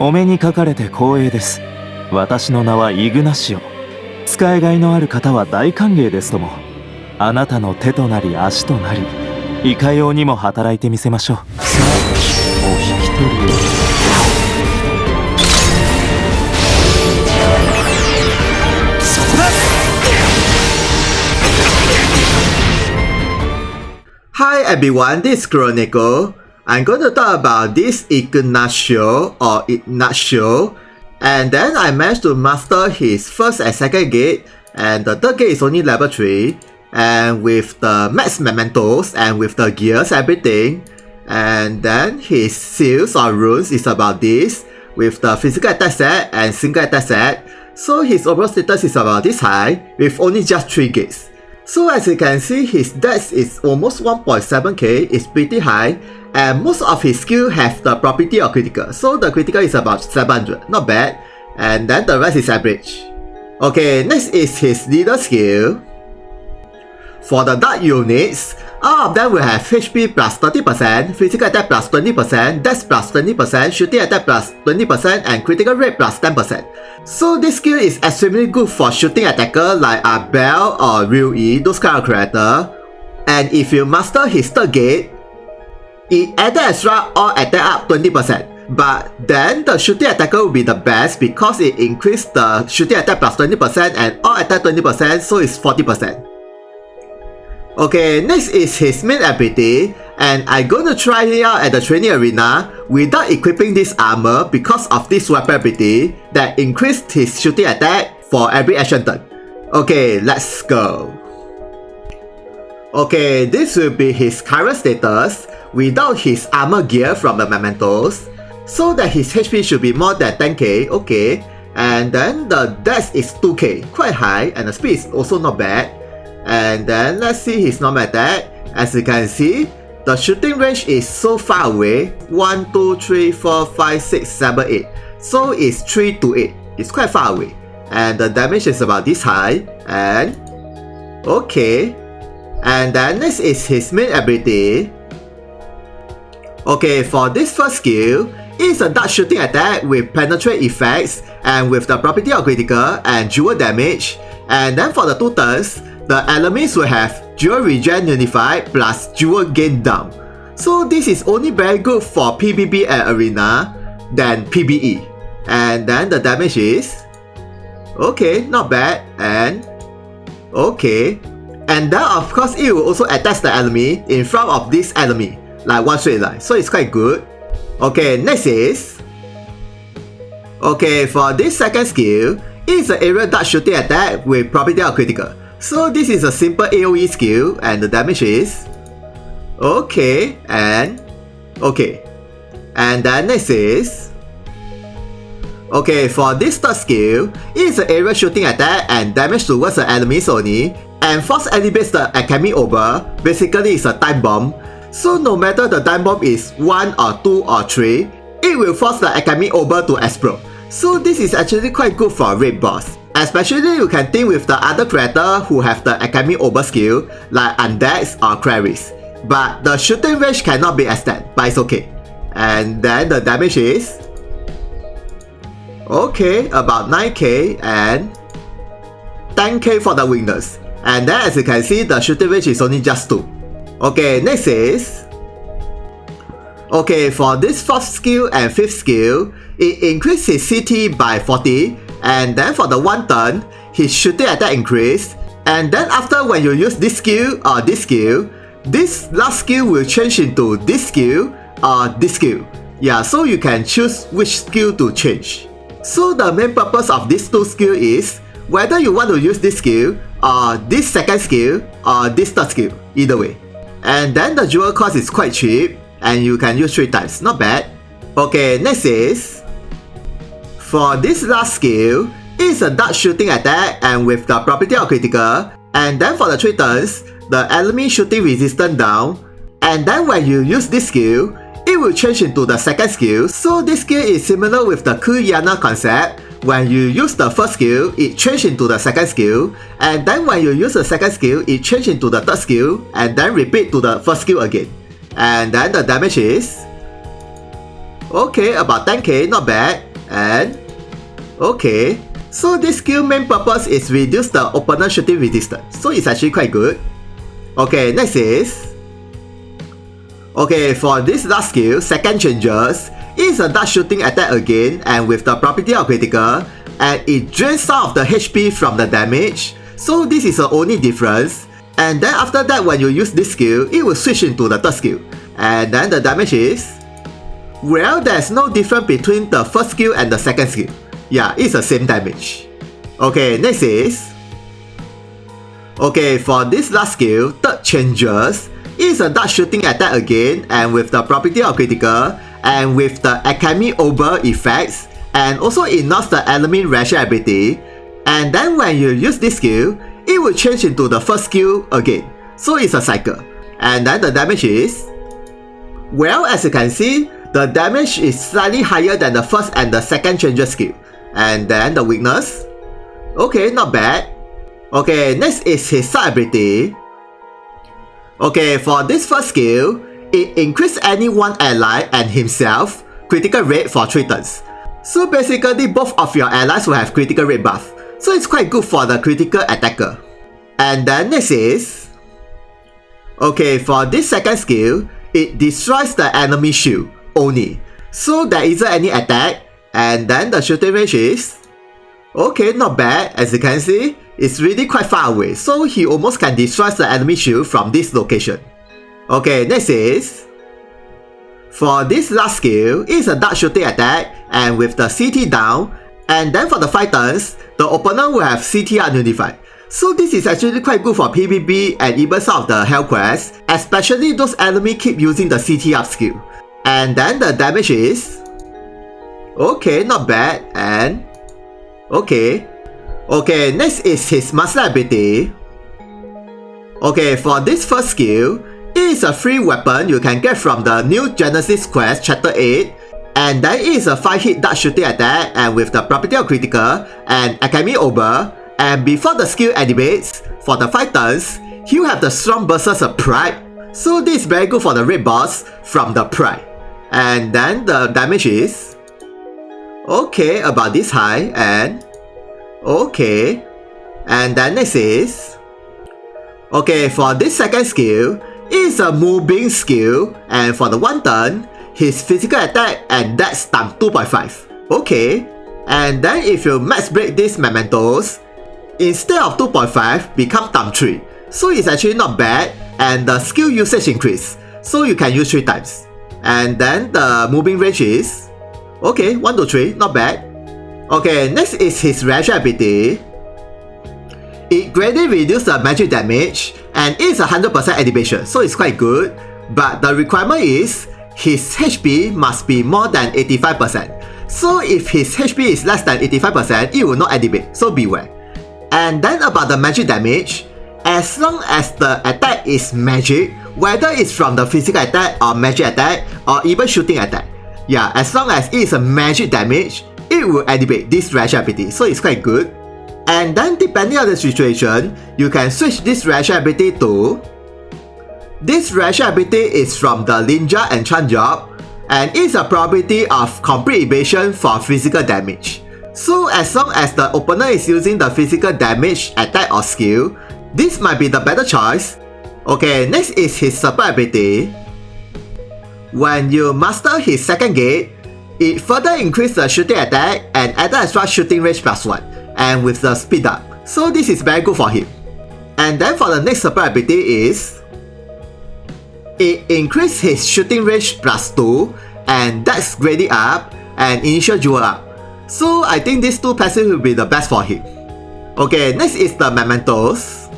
お目にかかれて光栄です。私の名はイグナシオ。使いがいのある方は大歓迎ですとも。あなたの手となり足となり、いかようにも働いてみせましょう。さあ、お引き取りを。そこだ！ Hi everyone, this is Chronicle. I'm going to talk about this Ignacio or Ignacio, and then I managed to master his first and second gate, and the third gate is only level 3, and with the max mementos and with the gears everything, and then his seals or runes is about this, with the physical attack set and single attack set, so his overall status is about this high, with only just 3 gates. So as you can see, his dex is almost 1.7k, it's pretty high, and most of his skill have the property of critical, so the critical is about 700, not bad, and then the rest is average. Okay, next is his leader skill. For the dark units, all of them will have HP plus 30%, physical attack plus 20%, dex plus 20%, shooting attack plus 20%, and critical rate plus 10%. So this skill is extremely good for shooting attacker like Abel or Ryu, those kind of character. And if you master his third gate, it added extra all attack up 20%. But then the shooting attacker will be the best because it increased the shooting attack plus 20% and all attack 20%, so it's 40%. Okay, next is his main ability, and I'm gonna try it out at the training arena without equipping this armor because of this weapon ability that increased his shooting attack for every action turn. Okay, let's go. Okay, this will be his current status without his armor gear from the mementos, so that his HP should be more than 10k, okay, and then the dex is 2k, quite high, and the speed is also not bad. And then let's see his normal attack. As you can see, the shooting range is so far away, 1, 2, 3, 4, 5, 6, 7, 8. So it's 3 to 8, it's quite far away. And the damage is about this high, and okay. And then next is his main ability. Okay, for this first skill, it's a dark shooting attack with penetrate effects and with the property of critical and dual damage. And then for the 2 turns, the enemies will have dual regen unified plus dual gain down. So this is only very good for PvP and arena than PvE. And then the damage is okay, not bad, and okay. And then of course it will also attack the enemy in front of this enemy, like one straight line, so it's quite good. Okay, next is, okay, for this second skill, it's an aerial dark shooting attack with property of critical. So this is a simple AoE skill, and the damage is okay, and okay. And then next is, okay, for this third skill, it's an aerial shooting attack and damage towards the enemies only, and force elevates the Ikemen over, basically it's a time bomb. So no matter the time bomb is 1 or 2 or 3, it will force the Ikemen over to explode. So this is actually quite good for a raid boss. Especially you can think with the other character who have the Ikemen over skill like Undeads or Clarice. But the shooting range cannot be extended, but it's okay. And then the damage is okay, about 9k and 10k for the weakness. And then as you can see, the shooting range is only just 2. Okay, next is, okay, for this 4th skill and 5th skill, it increases his CT by 40, and then for the 1 turn, his shooting attack increased, and then after when you use this skill or this last skill will change into this skill or this skill. Yeah, so you can choose which skill to change. So the main purpose of these 2 skills is whether you want to use this skill or this second skill or this third skill, either way. And then the dual cost is quite cheap, and you can use 3 times, not bad. Okay, next is, for this last skill, it's a dark shooting attack and with the property of critical, and then for the 3 turns, the enemy shooting resistance down, and then when you use this skill, it will change into the second skill. So this skill is similar with the Kuyana concept. When you use the first skill, it changes into the second skill, and then when you use the second skill, it changes into the third skill, and then repeat to the first skill again. And then the damage is Okay, about 10k, not bad. And okay, so this skill main purpose is reduce the opponent shooting resistance, so it's actually quite good. Okay, next is okay, for this last skill, second changes, is a dart shooting attack again and with the property of critical, and it drains some of the HP from the damage, so this is the only difference. And then after that, when you use this skill, it will switch into the third skill. And then the damage is, well, there's no difference between the first skill and the second skill. Yeah, it's the same damage. Okay, next is okay, for this last skill, third changes, is a dart shooting attack again and with the property of critical and with the Ikemen over effects, and also it nerfs the element ration ability. And then when you use this skill, it will change into the first skill again, so it's a cycle. And then the damage is, well, as you can see, the damage is slightly higher than the first and the second changes skill. And then the weakness, okay, not bad. Okay, next is his side ability. Okay, for this first skill, it increases any one ally and himself critical rate for 3 turns. So basically both of your allies will have critical rate buff, so it's quite good for the critical attacker. And then next is okay, for this second skill, it destroys the enemy shield only, so there isn't any attack. And then the shooting range is okay, not bad. As you can see, it's really quite far away, so he almost can destroy the enemy shield from this location. Okay, next is for this last skill, it's a dart shooting attack and with the CT down, and then for the 5 turns, the opponent will have CT ununified. So this is actually quite good for PvP and even some of the hell quests, especially those enemies keep using the CT up skill. And then the damage is okay, not bad. And okay, next is his master ability. Okay, for this first skill, it is a free weapon you can get from the new Genesis quest chapter 8, and then it is a 5-hit dart shooting attack and with the property of critical and Ikemen over, and before the skill activates, for the 5 turns, he'll have the strong versus a pride, so this is very good for the raid boss from the pride. And then the damage is okay, about this high. And okay, and then next is okay, for this second skill, it's a moving skill, and for the 1 turn, his physical attack and dex times 2.5. Okay, and then if you max break these mementos, instead of 2.5 become times 3, so it's actually not bad, and the skill usage increase, so you can use 3 times. And then the moving range is okay, 1 to 3, not bad. Okay, next is his ration ability. It greatly reduces the magic damage and it's 100% activation, so it's quite good. But the requirement is his HP must be more than 85%. So if his HP is less than 85%, it will not activate, so beware. And then about the magic damage, as long as the attack is magic, whether it's from the physical attack or magic attack or even shooting attack, yeah, as long as it is a magic damage, it will activate this ration ability, so it's quite good. And then depending on the situation, you can switch this ration ability to this ration ability is from the Ninja Enchant Job, and it's a probability of complete evasion for physical damage. So as long as the opponent is using the physical damage attack or skill, this might be the better choice. Okay, next is his support ability. When you master his second gate, it further increases the shooting attack and add extra shooting range +1, and with the speed up, so this is very good for him. And then for the next support ability is it increases his shooting range +2 and dex grading up and initial jewel up. So I think these 2 passives will be the best for him. Okay, next is the mementos.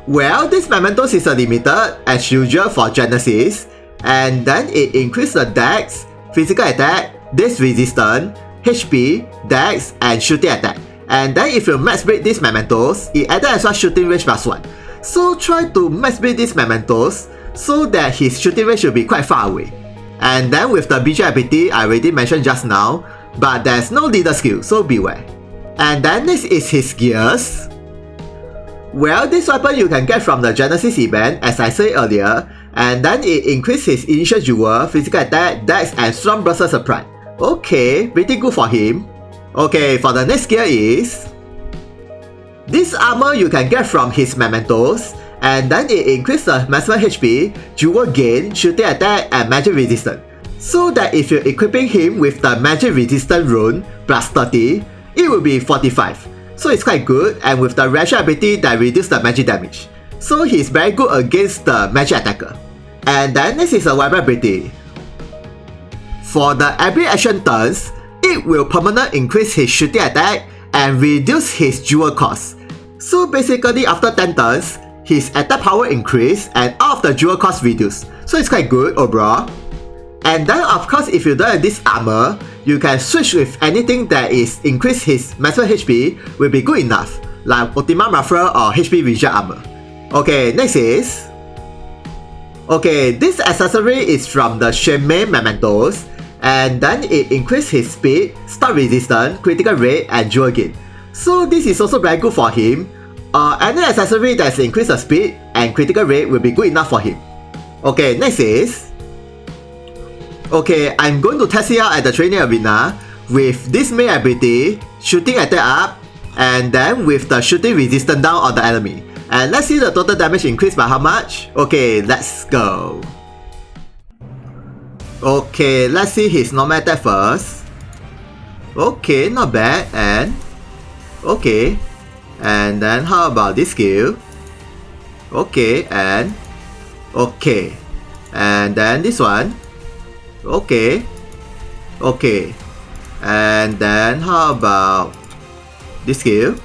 Well, this mementos is a limited as usual for Genesis, and then it increases the dex, physical attack, dex resistance, HP, dex, and shooting attack. And then if you max break these mementos, it adds extra shooting range +1. So try to max break these mementos so that his shooting range should be quite far away. And then with the BJ ability I already mentioned just now, but there's no leader skill, so beware. And then next is his gears. Well, this weapon you can get from the Genesis event, as I said earlier, and then it increases his initial jewel, physical attack, dex, and strong burst supply. Okay, pretty good for him. Okay, for the next skill is... this armor you can get from his mementos, and then it increases the maximum HP, jewel gain, shooting attack, and magic resistance. So that if you're equipping him with the magic resistance rune plus 30, it will be 45. So it's quite good, and with the reaction ability that reduces the magic damage. So he's very good against the magic attacker. And then this is a weapon ability. For the every action turns, it will permanently increase his shooting attack and reduce his jewel cost. So basically after 10 turns, his attack power increase and all of the jewel cost reduce. So it's quite good overall. And then of course if you don't have this armor, you can switch with anything that is increase his maximum HP will be good enough, like Ultima Muffler or HP Vision armor. Okay, next is... okay, this accessory is from the Shaman Mementos, and then it increases his speed, stun resistance, critical rate, and jewel gain. So this is also very good for him. Any accessory that increases the speed and critical rate will be good enough for him. Okay, next is... okay, I'm going to test it out at the training arena with this main ability, shooting attack up, and then with the shooting resistance down on the enemy. And let's see the total damage increase by how much. Okay, let's go. Okay, let's see his normal attack first. Okay, not bad. And okay, and then how about this skill? Okay, and okay, and then this one. Okay, okay, and then how about this skill?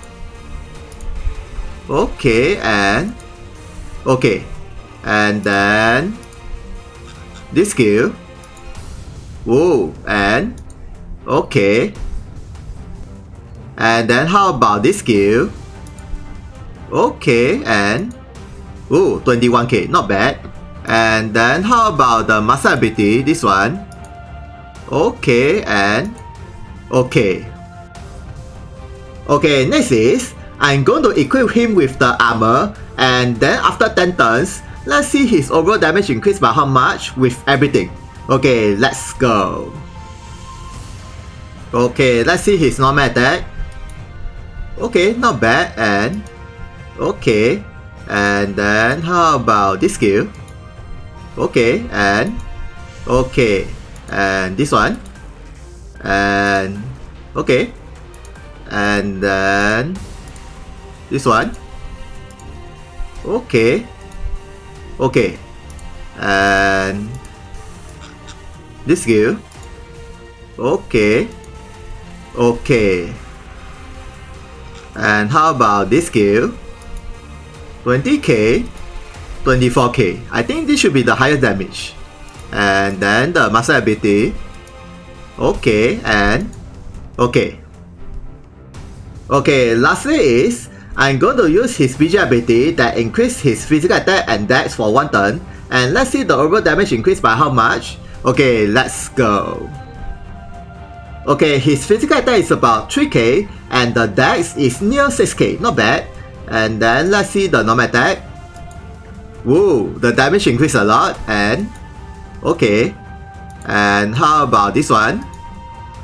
Okay, and okay, and then this skill. Whoa, and okay, and then how about this skill? Okay, and ooh, 21k, not bad. And then how about the master ability, this one? Okay, and okay. Okay, next is I'm going to equip him with the armor, and then after 10 turns, let's see his overall damage increase by how much with everything. Okay, let's go. Okay, let's see his normal attack. Okay, not bad. And okay, and then how about this skill? Okay, and okay, and this one, and okay, and then this one. Okay, okay, and this skill. Okay, okay, and how about this skill? 20k, 24k. I think this should be the highest damage. And then the master ability. Okay, and okay. Okay, lastly is I'm going to use his visual ability that increase his physical attack and dex for 1 turn. And let's see the overall damage increase by how much. Okay, let's go. Okay, his physical attack is about 3k and the dex is near 6k, not bad. And then let's see the normal attack. Whoa, the damage increased a lot. And okay, and how about this one?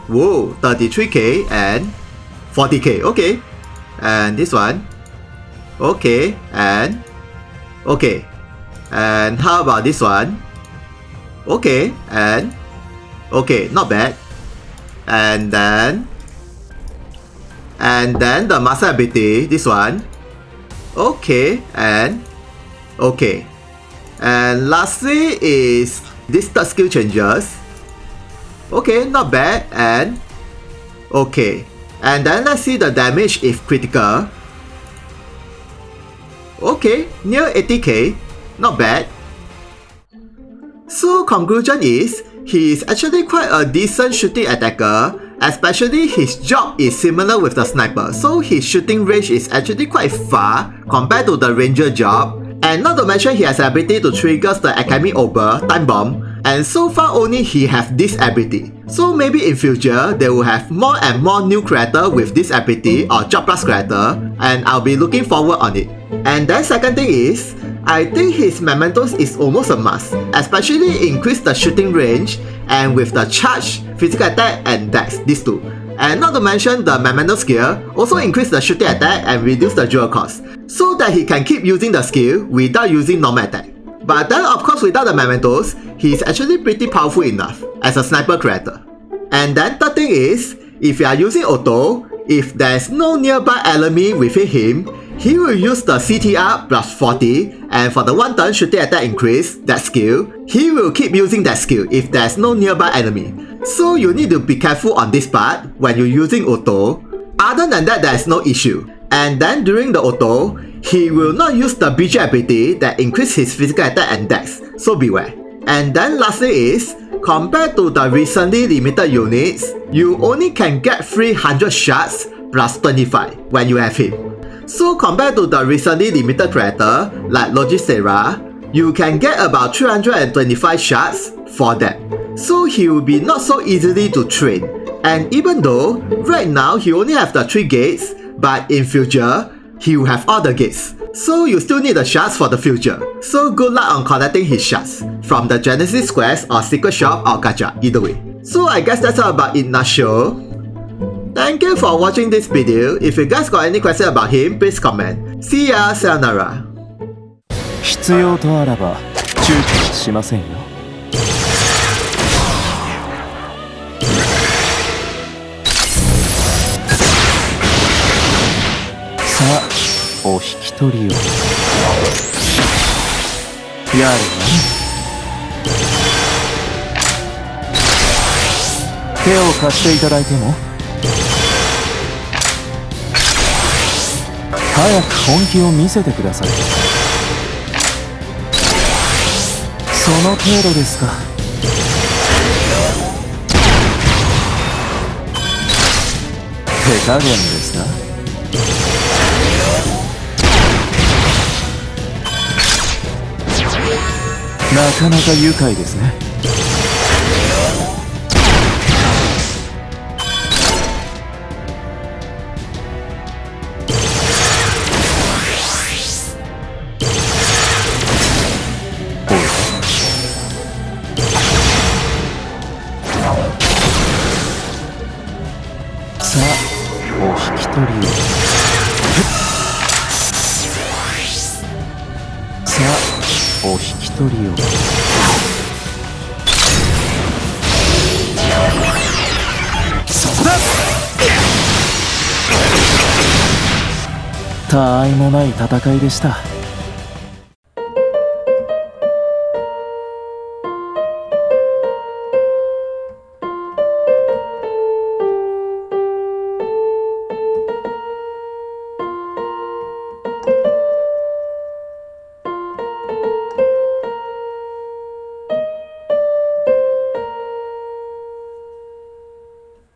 Whoa, 33k and 40k. Okay, and this one. Okay, and okay, and how about this one? Okay, and okay, not bad. And then the master ability, this one. Okay, and okay, and lastly is this third skill changes. Okay, not bad. And okay, and then let's see the damage if critical. Okay, near 80k, not bad. So conclusion is, he is actually quite a decent shooting attacker, especially his job is similar with the sniper, so his shooting range is actually quite far compared to the ranger job. And not to mention he has the ability to trigger the Ikemen Orb, Time Bomb, and so far only he have this ability. So maybe in future, they will have more and more new creator with this ability or job plus creator, and I'll be looking forward on it. And then second thing is, I think his mementos is almost a must, especially increase the shooting range and with the charge, physical attack and dex, these two. And not to mention the memento skill also increase the shooting attack and reduce the dual cost, so that he can keep using the skill without using normal attack. But then of course without the mementos, he is actually pretty powerful enough as a sniper character. And then third thing is, if you are using auto, if there's no nearby enemy within him, he will use the CTR plus 40, and for the 1 turn shooting attack increase, that skill, he will keep using that skill if there's no nearby enemy. So you need to be careful on this part when you're using auto. Other than that, there's no issue. And then during the auto, he will not use the BG ability that increase his physical attack and dex, so beware. And then lastly is, compared to the recently limited units, you only can get 300 shots plus 25 when you have him. So compared to the recently limited character like Logisera, you can get about 325 shots for them. So he will be not so easily to train. And even though right now he only have the 3 gates, but in future he will have all the gates. So you still need the shots for the future. So good luck on collecting his shots from the Genesis Quest or Secret Shop or Gacha, either way. So I guess that's all about Ignacio. Thank you for watching this video. If you guys got any question about him, please comment. See ya, sayonara. 必要とあらば躊躇はしませんよ。さあ、お引き取りを。やれやれ。手を貸していただいても。早く本気を見せてください。その程度ですか。手加減ですか。なかなか愉快ですね。さあ、お引き取りを。さあ、お引き取りを。そこだ。たあいもない戦いでした。